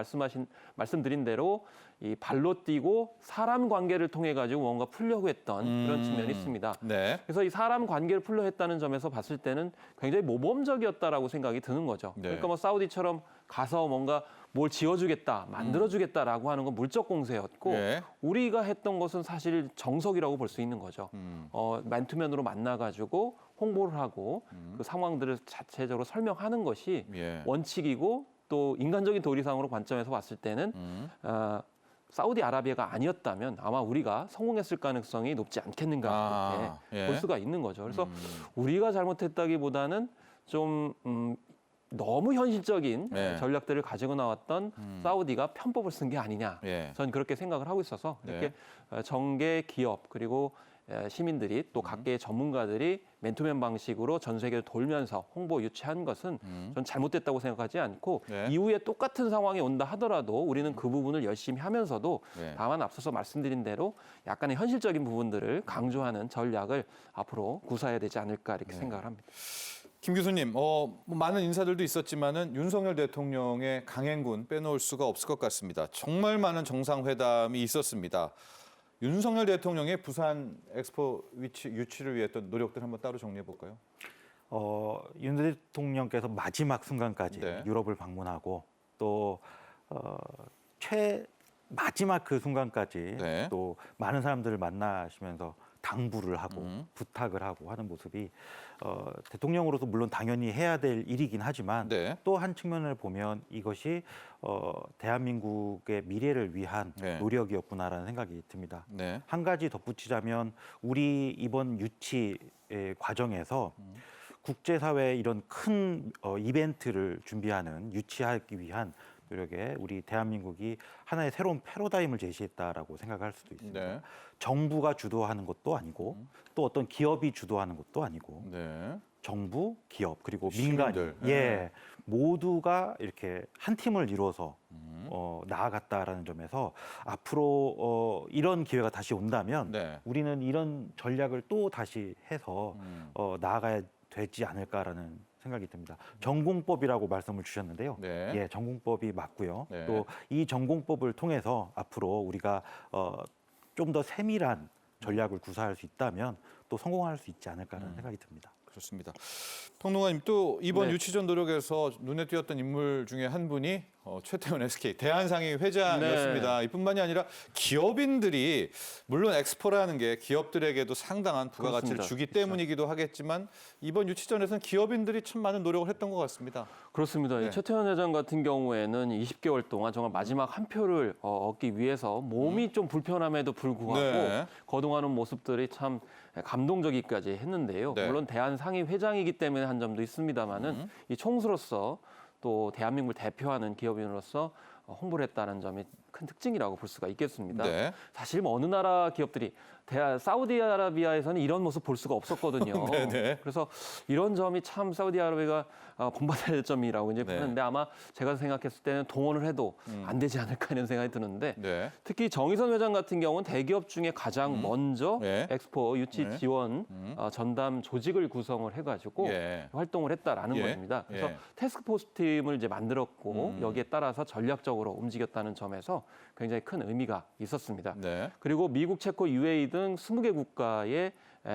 말씀드린 대로 이 발로 뛰고 사람 관계를 통해 가지고 뭔가 풀려고 했던 그런 측면이 있습니다.
네.
그래서 이 사람 관계를 풀려 했다는 점에서 봤을 때는 굉장히 모범적이었다라고 생각이 드는 거죠.
네.
그러니까 뭐 사우디처럼 가서 뭔가 뭘 지어주겠다, 만들어주겠다라고 하는 건 물적 공세였고
예.
우리가 했던 것은 사실 정석이라고 볼 수 있는 거죠. 맨투맨으로 만나가지고 홍보를 하고 그 상황들을 자체적으로 설명하는 것이
예.
원칙이고 또 인간적인 도리상으로 관점에서 봤을 때는 사우디아라비아가 아니었다면 아마 우리가 성공했을 가능성이 높지 않겠는가 이렇게
예.
볼 수가 있는 거죠. 그래서 우리가 잘못했다기보다는 좀 너무 현실적인
네.
전략들을 가지고 나왔던 사우디가 편법을 쓴 게 아니냐.
예.
저는 그렇게 생각을 하고 있어서 이렇게 정계 기업 그리고 시민들이 또 각계의 전문가들이 맨투맨 방식으로 전 세계를 돌면서 홍보 유치한 것은 전 잘못됐다고 생각하지 않고
네.
이후에 똑같은 상황이 온다 하더라도 우리는 그 부분을 열심히 하면서도
네.
다만 앞서서 말씀드린 대로 약간의 현실적인 부분들을 강조하는 전략을 앞으로 구사해야 되지 않을까 이렇게 생각을 합니다.
김 교수님, 뭐 많은 인사들도 있었지만은 윤석열 대통령의 강행군 빼놓을 수가 없을 것 같습니다. 정말 많은 정상회담이 있었습니다. 윤석열 대통령의 부산 엑스포 유치를 위해 했던 노력들 한번 따로 정리해 볼까요?
윤 대통령께서 마지막 순간까지
네.
유럽을 방문하고 또 마지막 그 순간까지
네.
또 많은 사람들을 만나시면서 당부를 하고 부탁을 하고 하는 모습이 대통령으로서 물론 당연히 해야 될 일이긴 하지만
네.
또 한 측면을 보면 이것이 대한민국의 미래를 위한
네.
노력이었구나라는 생각이 듭니다.
네.
한 가지 덧붙이자면 우리 이번 유치 과정에서 국제사회 이런 큰 이벤트를 준비하는 유치하기 위한 노력에 우리 대한민국이 하나의 새로운 패러다임을 제시했다라고 생각할 수도 있습니다.
네.
정부가 주도하는 것도 아니고 또 어떤 기업이 주도하는 것도 아니고
네.
정부, 기업 그리고
시민들.
민간이 모두가 이렇게 한 팀을 이루어서 나아갔다라는 점에서 앞으로 이런 기회가 다시 온다면
네.
우리는 이런 전략을 또 다시 해서 나아가야 되지 않을까라는 생각이 듭니다. 전공법이라고 말씀을 주셨는데요.
네.
예, 전공법이 맞고요.
네.
또 이 전공법을 통해서 앞으로 우리가 좀 더 세밀한 전략을 구사할 수 있다면 또 성공할 수 있지 않을까라는 생각이 듭니다.
그렇습니다. 평론가님 또 이번
네.
유치전 노력에서 눈에 띄었던 인물 중에 한 분이 최태원 SK 대한상의 회장이었습니다.
네.
이뿐만이 아니라 기업인들이 물론 엑스포라는 게 기업들에게도 상당한 부가가치를
그렇습니다.
주기 때문이기도 하겠지만 이번 유치전에서는 기업인들이 참 많은 노력을 했던 것 같습니다.
그렇습니다.
네.
이 최태원 회장 같은 경우에는 20개월 동안 정말 마지막 한 표를 얻기 위해서 몸이 좀 불편함에도 불구하고
네.
거동하는 모습들이 참 감동적이기까지 했는데요.
네.
물론 대한상의 회장이기 때문에 한 점도 있습니다만은 이 총수로서 또 대한민국을 대표하는 기업인으로서 홍보를 했다는 점이 큰 특징이라고 볼 수가 있겠습니다.
네.
사실 뭐 어느 나라 기업들이 사우디아라비아에서는 이런 모습 볼 수가 없었거든요.
네.
그래서 이런 점이 참 사우디아라비아가 본받아야 될 점이라고 이제
네.
보는데 아마 제가 생각했을 때는 동원을 해도 안 되지 않을까 이런 생각이 드는데
네.
특히 정의선 회장 같은 경우는 대기업 중에 가장 먼저
네.
엑스포 유치
네.
지원 전담 조직을 구성을 해가지고
예.
활동을 했다라는
예.
것입니다. 그래서
예.
태스크포스 팀을 이제 만들었고 여기에 따라서 전략적으로 움직였다는 점에서 굉장히 큰 의미가 있었습니다.
네.
그리고 미국, 체코, UAE 등 20개 국가의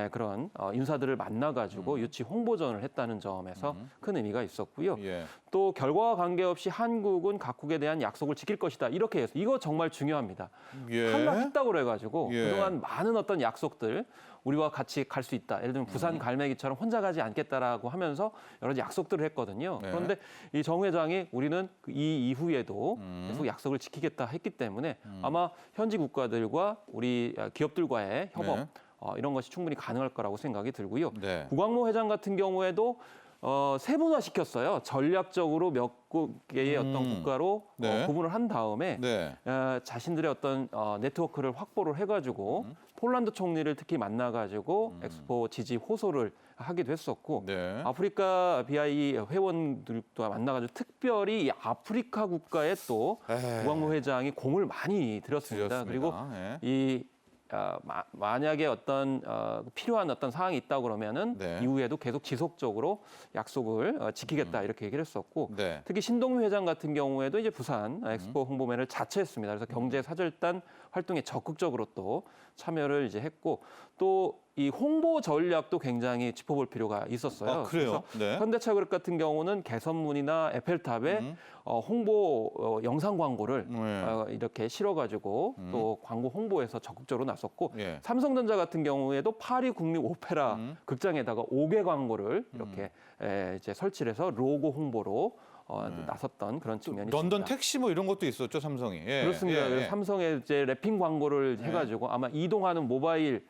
그런 인사들을 만나가지고 유치 홍보전을 했다는 점에서 큰 의미가 있었고요.
예.
또 결과와 관계없이 한국은 각국에 대한 약속을 지킬 것이다. 이렇게 해서 이거 정말 중요합니다.
예.
탈락했다고 그래가지고
예.
그동안 많은 어떤 약속들 우리와 같이 갈 수 있다. 예를 들면 부산 갈매기처럼 혼자 가지 않겠다라고 하면서 여러 가지 약속들을 했거든요.
네.
그런데 이 정 회장이 우리는 이 이후에도 계속 약속을 지키겠다 했기 때문에 아마 현지 국가들과 우리 기업들과의 협업
네.
이런 것이 충분히 가능할 거라고 생각이 들고요.
네.
구광모 회장 같은 경우에도 세분화 시켰어요. 전략적으로 몇 개의 어떤 국가로
네.
구분을 한 다음에
네.
자신들의 어떤 네트워크를 확보를 해가지고 폴란드 총리를 특히 만나가지고 엑스포 지지 호소를 하기도 했었고
네.
아프리카 BI 회원들도 만나가지고 특별히 이 아프리카 국가에 또
에이.
구광모 회장이 공을 많이 들였습니다. 그리고
예.
이 만약에 어떤 필요한 어떤 사항이 있다 그러면은
네.
이후에도 계속 지속적으로 약속을 지키겠다 이렇게 얘기를 했었고
네.
특히 신동미 회장 같은 경우에도 이제 부산 엑스포 홍보맨을 자처했습니다. 그래서 경제 사절단 활동에 적극적으로 또 참여를 이제 했고 또 이 홍보 전략도 굉장히 짚어볼 필요가 있었어요.
아, 그래요?
그래서
네.
현대차그룹 같은 경우는 개선문이나 에펠탑에 홍보 영상 광고를
네.
이렇게 실어가지고 또 광고 홍보에서 적극적으로 나섰고
예.
삼성전자 같은 경우에도 파리 국립 오페라 극장에다가 5개 광고를 이렇게 이제 설치를 해서 로고 홍보로 나섰던 그런 측면이
런던
있습니다.
택시 뭐 이런 것도 있었죠, 삼성이. 예.
그렇습니다.
예,
그래서
예.
삼성의 이제 랩핑 광고를 해가지고 아마 이동하는 모바일이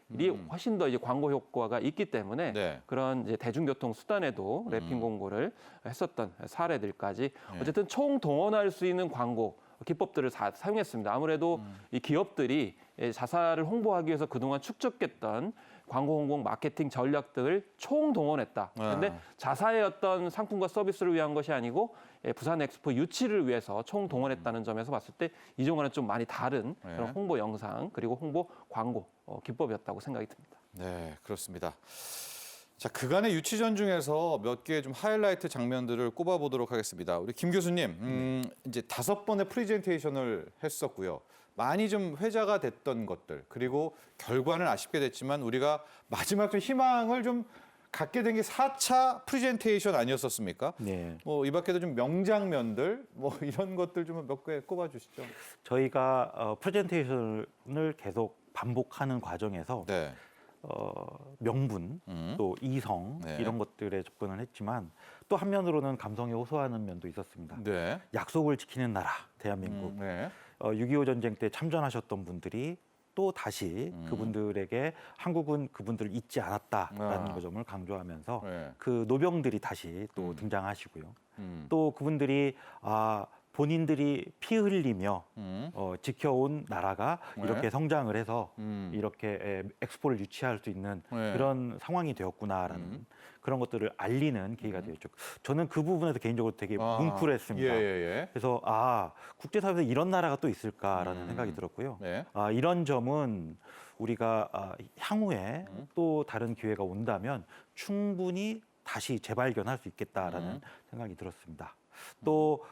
훨씬 더 이제 광고 효과가 있기 때문에
네.
그런 이제 대중교통 수단에도 랩핑 광고를 했었던 사례들까지
예.
어쨌든 총 동원할 수 있는 광고 기법들을 사용했습니다. 아무래도 이 기업들이 자사를 홍보하기 위해서 그동안 축적했던 광고 홍보 마케팅 전략들을 총동원했다. 그런데 자사의 어떤 상품과 서비스를 위한 것이 아니고 부산 엑스포 유치를 위해서 총동원했다는 점에서 봤을 때 이전과는 좀 많이 다른 그런 홍보 영상 그리고 홍보 광고 기법이었다고 생각이 듭니다.
네, 그렇습니다. 자, 그간의 유치전 중에서 몇 개의 좀 하이라이트 장면들을 꼽아보도록 하겠습니다. 우리 김 교수님, 이제 5번의 프레젠테이션을 했었고요. 많이 좀 회자가 됐던 것들, 그리고 결과는 아쉽게 됐지만 우리가 마지막 좀 희망을 좀 갖게 된 게 4차 프레젠테이션 아니었었습니까?
네.
뭐 이 밖에도 좀 명장면들, 뭐 이런 것들 좀 몇 개 꼽아주시죠.
저희가 프레젠테이션을 계속 반복하는 과정에서
네.
명분 또 이성
네.
이런 것들에 접근을 했지만 또 한면으로는 감성에 호소하는 면도 있었습니다.
네.
약속을 지키는 나라 대한민국.
네.
6.25 전쟁 때 참전하셨던 분들이 또 다시 그분들에게 한국은 그분들을 잊지 않았다라는
아.
점을 강조하면서
네.
그 노병들이 다시 또 등장하시고요.
음.
또 그분들이 본인들이 피 흘리며
음.
지켜온 나라가
네.
이렇게 성장을 해서
음.
이렇게 엑스포를 유치할 수 있는
네.
그런 상황이 되었구나라는 그런 것들을 알리는 계기가 되었죠. 저는 그 부분에서 개인적으로 되게
아.
뭉클했습니다.
예, 예,
그래서 국제사회에서 이런 나라가 또 있을까라는 생각이 들었고요.
네.
이런 점은 우리가 향후에 또 다른 기회가 온다면 충분히 다시 재발견할 수 있겠다라는 생각이 들었습니다. 또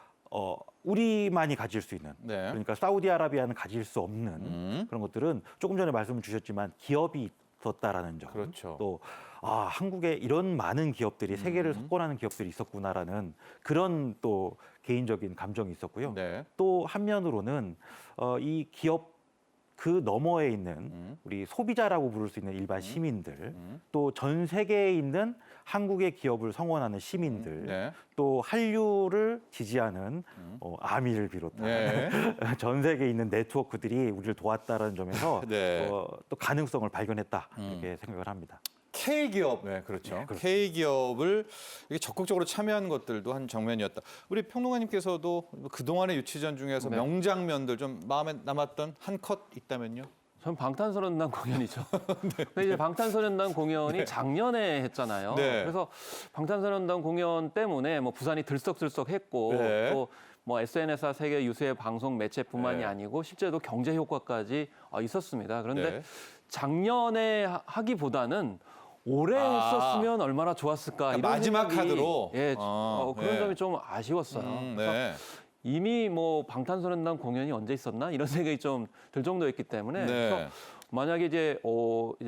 우리만이 가질 수 있는
네.
그러니까 사우디아라비아는 가질 수 없는 그런 것들은 조금 전에 말씀을 주셨지만 기업이 있었다라는 점.
그렇죠.
또 한국에 이런 많은 기업들이 세계를 석권하는 기업들이 있었구나라는 그런 또 개인적인 감정이 있었고요.
네.
또 한면으로는 이 기업 그 너머에 있는 우리 소비자라고 부를 수 있는 일반 시민들, 또 전 세계에 있는 한국의 기업을 성원하는 시민들,
네.
또 한류를 지지하는 아미를 비롯한
네.
전 세계에 있는 네트워크들이 우리를 도왔다는 점에서
네.
또 가능성을 발견했다 이렇게 생각을 합니다.
K기업, 네, 그렇죠. K기업을 이게 적극적으로 참여한 것들도 한 정면이었다. 우리 평론가님께서도 그동안의 유치전 중에서
네.
명장면들 좀 마음에 남았던 한 컷 있다면요?
전 방탄소년단 공연이죠. 근데 이제 방탄소년단 공연이 작년에 했잖아요.
네.
그래서 방탄소년단 공연 때문에 뭐 부산이 들썩들썩했고
네.
또 뭐 SNS와 세계 유수의 방송 매체뿐만이
네.
아니고 실제로 경제 효과까지 있었습니다. 그런데
네.
작년에 하기보다는 올해 했었으면 얼마나 좋았을까
그러니까
이런
마지막
생각이,
카드로?
예, 그런
네.
점이 좀 아쉬웠어요. 그래서
네.
이미 뭐 방탄소년단 공연이 언제 있었나 이런 생각이 좀 들 정도였기 때문에
네.
그래서 만약에 이제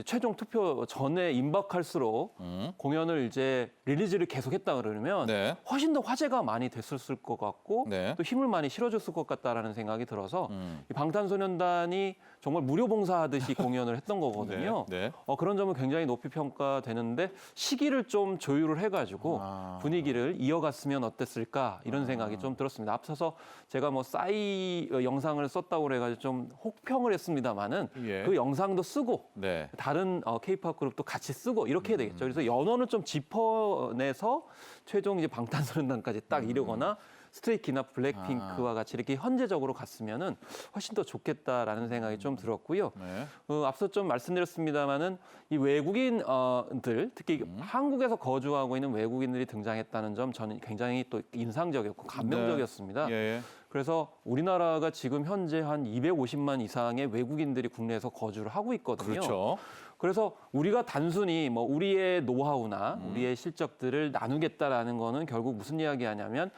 최종 투표 전에 임박할수록 공연을 이제 릴리즈를 계속했다 그러면
네.
훨씬 더 화제가 많이 됐을 것 같고
네.
또 힘을 많이 실어줬을 것 같다라는 생각이 들어서 이 방탄소년단이 정말 무료 봉사하듯이 공연을 했던 거거든요.
네. 네.
그런 점은 굉장히 높이 평가되는데 시기를 좀 조율을 해가지고 분위기를 이어갔으면 어땠을까 이런 생각이 좀 들었습니다. 앞서서 제가 뭐 싸이 영상을 썼다고 그래가지고 좀 혹평을 했습니다만은
예.
그 영상도 쓰고
네.
다른 K-팝 그룹도 같이 쓰고 이렇게 해야 되겠죠. 그래서 연원을 좀 짚어내서 최종 이제 방탄소년단까지 딱 이르거나 스트레이키나 블랙핑크와 같이 이렇게 현재적으로 갔으면은 훨씬 더 좋겠다라는 생각이 좀 들었고요.
네.
앞서 좀 말씀드렸습니다마는 이 외국인들 특히 한국에서 거주하고 있는 외국인들이 등장했다는 점 저는 굉장히 또 인상적이었고 감명적이었습니다.
예, 예.
그래서 우리나라가 지금 현재 한 250만 이상의 외국인들이 국내에서 거주를 하고 있거든요.
그렇죠.
그래서 우리가 단순히 뭐 우리의 노하우나 우리의 실적들을 나누겠다라는 거는 결국 무슨 이야기하냐면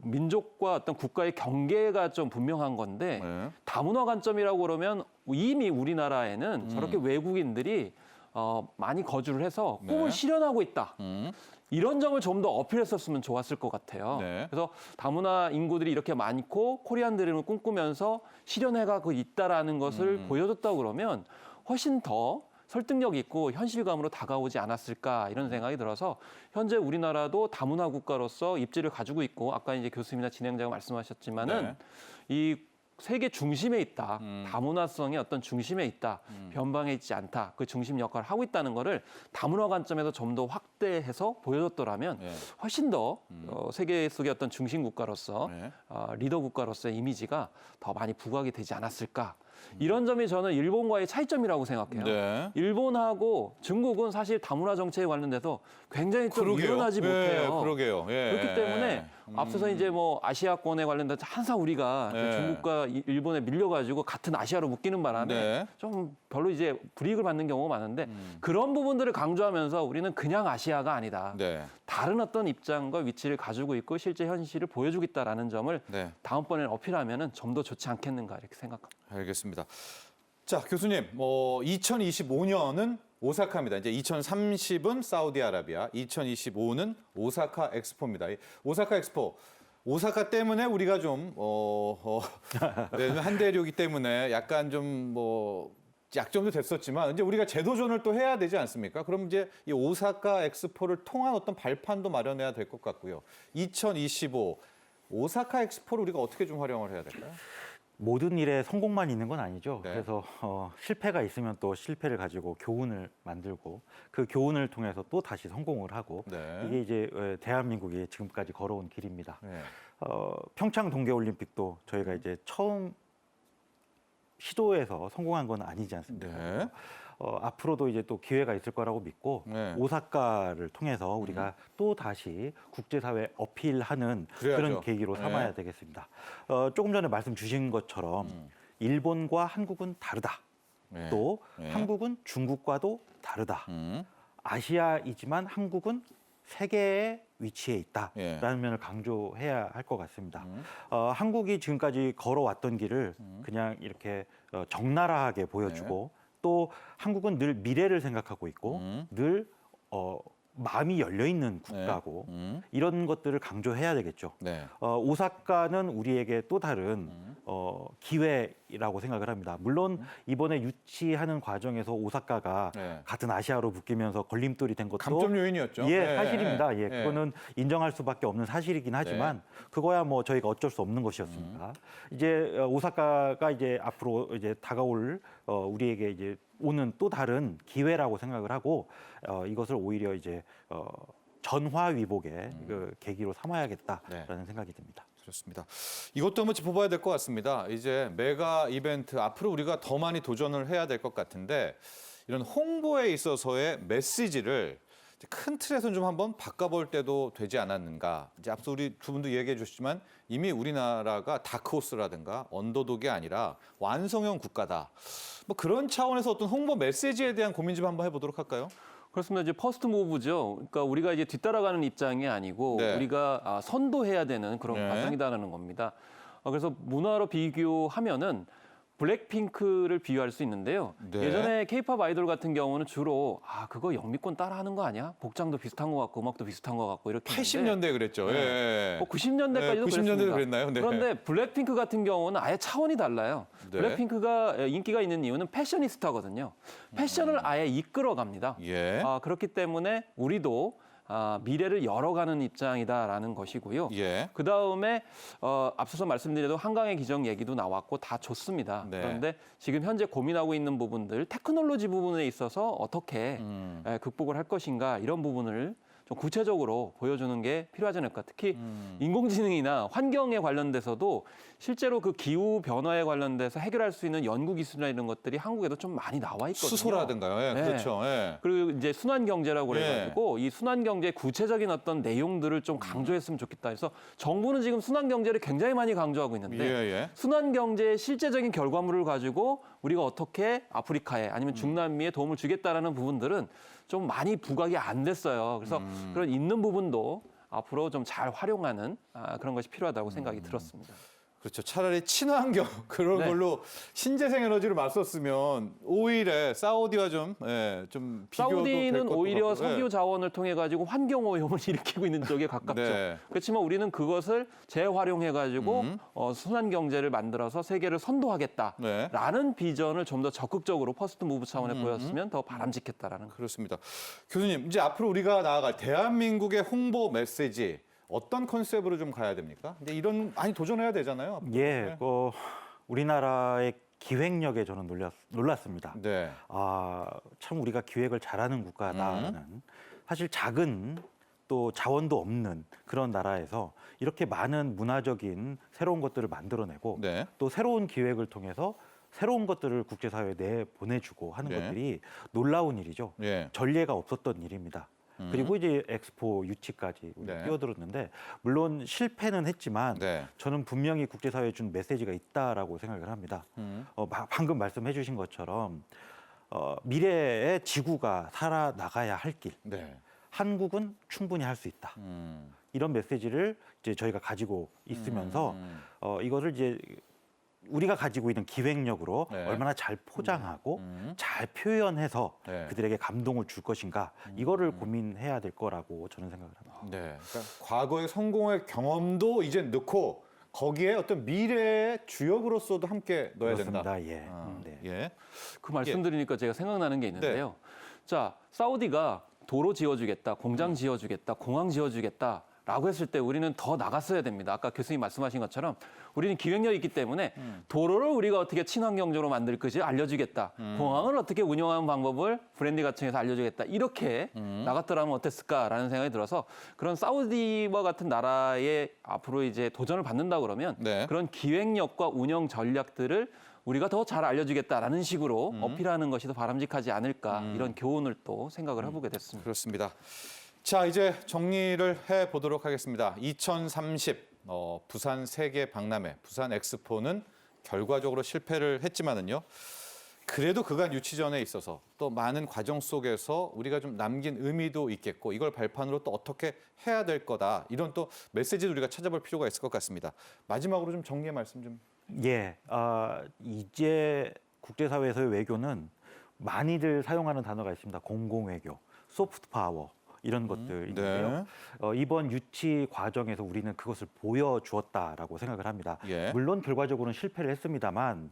민족과 어떤 국가의 경계가 좀 분명한 건데
네.
다문화 관점이라고 그러면 이미 우리나라에는 저렇게 외국인들이 많이 거주를 해서 꿈을
네.
실현하고 있다. 이런 점을 좀 더 어필했었으면 좋았을 것 같아요.
네.
그래서 다문화 인구들이 이렇게 많고 코리안 드림을 꿈꾸면서 실현해가고 있다라는 것을 보여줬다고 그러면 훨씬 더 설득력 있고 현실감으로 다가오지 않았을까 이런 생각이 들어서 현재 우리나라도 다문화 국가로서 입지를 가지고 있고 아까 이제 교수님이나 진행자가 말씀하셨지만은
네.
이 세계 중심에 있다. 다문화성의 어떤 중심에 있다. 변방에 있지 않다. 그 중심 역할을 하고 있다는 거를 다문화 관점에서 좀 더 확대해서 보여줬더라면
네.
훨씬 더 세계 속의 어떤 중심 국가로서
네.
리더 국가로서의 이미지가 더 많이 부각이 되지 않았을까. 이런 점이 저는 일본과의 차이점이라고 생각해요.
네.
일본하고 중국은 사실 다문화 정책에 관련돼서 굉장히 좀
그러게요.
유연하지
예,
못해요.
그러게요. 예.
그렇기 때문에 앞서서 이제 뭐 아시아권에 관련돼서 항상 우리가
네.
중국과 일본에 밀려가지고 같은 아시아로 묶이는 바람에
네.
좀 별로 이제 불이익을 받는 경우가 많은데 그런 부분들을 강조하면서 우리는 그냥 아시아가 아니다.
네.
다른 어떤 입장과 위치를 가지고 있고 실제 현실을 보여주겠다라는 점을
네.
다음번에 어필하면은 좀 더 좋지 않겠는가 이렇게 생각합니다.
알겠습니다. 자, 교수님, 2025년은 오사카입니다. 이제 2030은 사우디아라비아, 2025는 오사카 엑스포입니다. 이 오사카 엑스포. 오사카 때문에 우리가 좀 네, 한 대륙이기 때문에 약간 좀 약점도 됐었지만 이제 우리가 재도전을 또 해야 되지 않습니까? 그럼 이제 이 오사카 엑스포를 통한 어떤 발판도 마련해야 될 것 같고요. 2025 오사카 엑스포를 우리가 어떻게 좀 활용을 해야 될까요?
모든 일에 성공만 있는 건 아니죠.
네.
그래서 실패가 있으면 또 실패를 가지고 교훈을 만들고 그 교훈을 통해서 또 다시 성공을 하고
네.
이게 이제 대한민국이 지금까지 걸어온 길입니다.
네.
평창 동계올림픽도 저희가 이제 처음 시도해서 성공한 건 아니지 않습니까?
네.
앞으로도 이제 또 기회가 있을 거라고 믿고
네.
오사카를 통해서 우리가 또 다시 국제사회에 어필하는
그래야죠.
그런 계기로 삼아야
네.
되겠습니다. 조금 전에 말씀 주신 것처럼 일본과 한국은 다르다.
네.
또
네.
한국은 중국과도 다르다.
음.
아시아이지만 한국은 세계의 위치에 있다라는
예.
면을 강조해야 할 것 같습니다. 한국이 지금까지 걸어왔던 길을 그냥 이렇게 적나라하게 보여주고 또 한국은 늘 미래를 생각하고 있고 늘 마음이 열려 있는 국가고 이런 것들을 강조해야 되겠죠.
네.
오사카는 우리에게 또 다른 기회라고 생각을 합니다. 물론 이번에 유치하는 과정에서 오사카가
네.
같은 아시아로 묶이면서 걸림돌이 된 것도
감점 요인이었죠.
예,
네.
사실입니다. 예,
네.
그거는 인정할 수밖에 없는 사실이긴 하지만 그거야 뭐 저희가 어쩔 수 없는 것이었으니까 이제 오사카가 이제 앞으로 이제 다가올 우리에게 이제 오는 또 다른 기회라고 생각을 하고 이것을 오히려 이제 전화위복의 그 계기로 삼아야겠다라는 생각이 듭니다.
그렇습니다. 이것도 한번 짚어봐야 될 것 같습니다. 이제 메가 이벤트 앞으로 우리가 더 많이 도전을 해야 될 것 같은데 이런 홍보에 있어서의 메시지를 큰 틀에서는 좀 한번 바꿔볼 때도 되지 않았는가. 이제 앞서 우리 두 분도 얘기해 주셨지만 이미 우리나라가 다크호스라든가 언더독이 아니라 완성형 국가다. 뭐 그런 차원에서 어떤 홍보 메시지에 대한 고민 좀 한번 해보도록 할까요?
그렇습니다. 이제 퍼스트 무브죠. 그러니까 우리가 이제 뒤따라가는 입장이 아니고
네.
우리가 선도해야 되는 그런
네.
과정이다라는 겁니다. 그래서 문화로 비교하면은 블랙핑크를 비유할 수 있는데요.
네.
예전에 케이팝 아이돌 같은 경우는 주로 그거 영미권 따라하는 거 아니야? 복장도 비슷한 것 같고 음악도 비슷한 것 같고 이렇게
80년대 그랬죠. 예.
90년대까지도
90년대도
그랬습니다.
그랬나요? 네.
그런데 블랙핑크 같은 경우는 아예 차원이 달라요.
네.
블랙핑크가 인기가 있는 이유는 패셔니스타거든요. 패션을 아예 이끌어갑니다.
예.
그렇기 때문에 우리도 미래를 열어가는 입장이다라는 것이고요.
예.
그 다음에 앞서서 말씀드린 한강의 기적 얘기도 나왔고 다 좋습니다.
네.
그런데 지금 현재 고민하고 있는 부분들 테크놀로지 부분에 있어서 어떻게 극복을 할 것인가 이런 부분을 좀 구체적으로 보여주는 게 필요하지 않을까. 특히 인공지능이나 환경에 관련돼서도 실제로 그 기후 변화에 관련돼서 해결할 수 있는 연구 기술이나 이런 것들이 한국에도 좀 많이 나와 있거든요.
수소라든가요. 예.
네.
그렇죠. 예.
그리고 이제 순환 경제라고 그래가지고
예.
이 순환 경제의 구체적인 어떤 내용들을 좀 강조했으면 좋겠다. 그래서 정부는 지금 순환 경제를 굉장히 많이 강조하고 있는데
예.
순환 경제의 실제적인 결과물을 가지고 우리가 어떻게 아프리카에 아니면 중남미에 도움을 주겠다라는 부분들은 좀 많이 부각이 안 됐어요. 그래서 그런 있는 부분도 앞으로 좀 잘 활용하는 그런 것이 필요하다고 생각이 들었습니다.
그렇죠. 차라리 친환경 그런
네.
걸로 신재생 에너지를 맞섰으면 오히려 사우디와 좀 비교도 될
사우디는
것도
오히려
같고.
석유
예.
자원을 통해 가지고 환경 오염을 일으키고 있는 쪽에 가깝죠.
네.
그렇지만 우리는 그것을 재활용해 가지고 순환 경제를 만들어서 세계를 선도하겠다라는 비전을 좀 더 적극적으로 퍼스트 무브 차원에 보였으면 더 바람직했다라는 거.
그렇습니다. 교수님, 이제 앞으로 우리가 나아갈 대한민국의 홍보 메시지 어떤 컨셉으로 좀 가야 됩니까? 이제 이런 많이 도전해야 되잖아요. 앞으로.
예, 우리나라의 기획력에 저는 놀랐습니다.
네.
참 우리가 기획을 잘하는 국가다라는 사실 작은 또 자원도 없는 그런 나라에서 이렇게 많은 문화적인 새로운 것들을 만들어내고
네.
또 새로운 기획을 통해서 새로운 것들을 국제사회에 내보내주고 하는
네.
것들이 놀라운 일이죠.
예.
전례가 없었던 일입니다. 그리고 이제 엑스포 유치까지
네.
뛰어들었는데 물론 실패는 했지만
네.
저는 분명히 국제사회에 준 메시지가 있다라고 생각을 합니다. 방금 말씀해 주신 것처럼 미래의 지구가 살아나가야 할 길,
네.
한국은 충분히 할 수 있다. 이런 메시지를 이제 저희가 가지고 있으면서 이거를 이제 우리가 가지고 있는 기획력으로
네.
얼마나 잘 포장하고 잘 표현해서
네.
그들에게 감동을 줄 것인가 이거를 고민해야 될 거라고 저는 생각을 합니다.
네. 그러니까 과거의 성공의 경험도 이제 넣고 거기에 어떤 미래의 주역으로서도 함께 넣어야 된다.
그렇습니다. 예. 네.
예.
그 말씀 드리니까 제가 생각나는 게 있는데요.
네.
자, 사우디가 도로 지어주겠다, 공장 지어주겠다, 공항 지어주겠다. 라고 했을 때 우리는 더 나갔어야 됩니다. 아까 교수님 말씀하신 것처럼 우리는 기획력이 있기 때문에 도로를 우리가 어떻게 친환경적으로 만들 것을 알려주겠다. 공항을 어떻게 운영하는 방법을 브랜드 가칭에서 알려주겠다. 이렇게 나갔더라면 어땠을까라는 생각이 들어서 그런 사우디와 같은 나라에 앞으로 이제 도전을 받는다 그러면
네.
그런 기획력과 운영 전략들을 우리가 더 잘 알려주겠다라는 식으로 어필하는 것이 더 바람직하지 않을까 이런 교훈을 또 생각을 해보게 됐습니다.
그렇습니다. 자, 이제 정리를 해보도록 하겠습니다. 2030 부산 세계 박람회, 부산 엑스포는 결과적으로 실패를 했지만은요. 그래도 그간 유치전에 있어서 또 많은 과정 속에서 우리가 좀 남긴 의미도 있겠고 이걸 발판으로 또 어떻게 해야 될 거다. 이런 또 메시지를 우리가 찾아볼 필요가 있을 것 같습니다. 마지막으로 좀 정리의 말씀 좀.
예, 이제 국제사회에서의 외교는 많이들 사용하는 단어가 있습니다. 공공외교, 소프트 파워 이런 것들인데요. 이번 유치 과정에서 우리는 그것을 보여주었다라고 생각을 합니다.
예.
물론 결과적으로는 실패를 했습니다만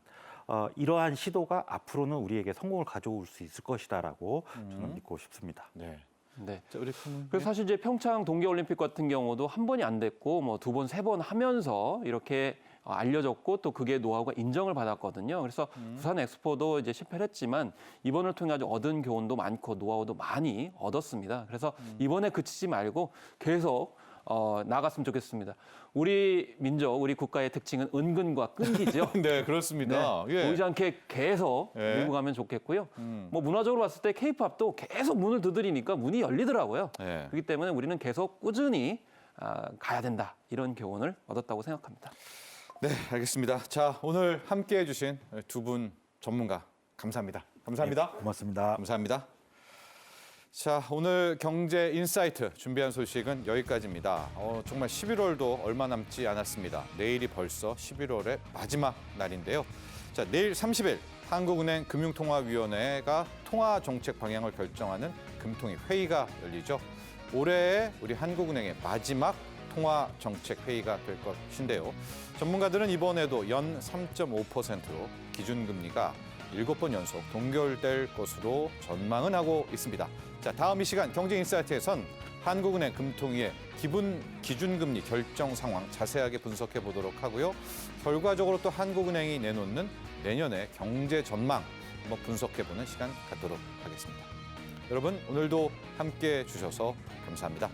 이러한 시도가 앞으로는 우리에게 성공을 가져올 수 있을 것이다라고 저는 믿고 싶습니다.
네.
네.
자, 우리 품.
그래서 사실 이제 평창 동계올림픽 같은 경우도 한 번이 안 됐고 뭐 두 번, 세 번 하면서 이렇게 알려졌고 또 그게 노하우가 인정을 받았거든요. 그래서 부산 엑스포도 이제 실패를 했지만 이번을 통해 아주 얻은 교훈도 많고 노하우도 많이 얻었습니다. 그래서 이번에 그치지 말고 계속 나갔으면 좋겠습니다. 우리 민족, 우리 국가의 특징은 은근과 끈기죠.
네, 그렇습니다. 예.
보이지 않게 계속
예.
밀고 가면 좋겠고요. 뭐 문화적으로 봤을 때 K-팝도 계속 문을 두드리니까 문이 열리더라고요.
예.
그렇기 때문에 우리는 계속 꾸준히 가야 된다. 이런 교훈을 얻었다고 생각합니다.
네, 알겠습니다. 자, 오늘 함께해 주신 두 분 전문가 감사합니다. 감사합니다.
고맙습니다.
감사합니다. 자, 오늘 경제 인사이트 준비한 소식은 여기까지입니다. 정말 11월도 얼마 남지 않았습니다. 내일이 벌써 11월의 마지막 날인데요. 자, 내일 30일 한국은행 금융통화위원회가 통화 정책 방향을 결정하는 금통위 회의가 열리죠. 올해의 우리 한국은행의 마지막 통화 정책 회의가 될 것인데요. 전문가들은 이번에도 연 3.5%로 기준금리가 7번 연속 동결될 것으로 전망은 하고 있습니다. 자, 다음 이 시간 경제인사이트에선 한국은행 금통위의 기준금리 결정 상황 자세하게 분석해 보도록 하고요. 결과적으로 또 한국은행이 내놓는 내년의 경제 전망 한번 분석해 보는 시간 갖도록 하겠습니다. 여러분, 오늘도 함께해 주셔서 감사합니다.